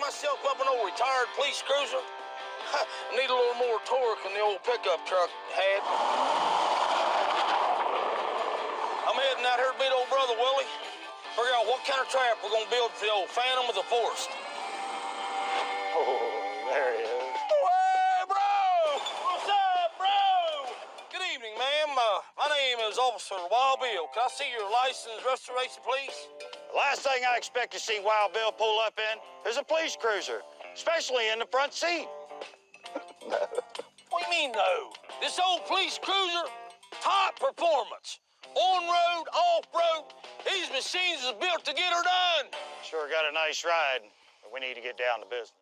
myself up an old retired police cruiser. I need a little more torque than the old pickup truck had. I'm heading out here to meet old brother Willie. Figure out what kind of trap we're gonna build for the old Phantom of the Forest. Oh, there he is. Hey, bro! What's up, bro? Good evening, ma'am. My name is Officer Wild Bill. Can I see your license restoration, please? The last thing I expect to see Wild Bill pull up in is a police cruiser, especially in the front seat. What do you mean, no? This old police cruiser, top performance. On-road, off-road, these machines are built to get her done. Sure got a nice ride, but we need to get down to business.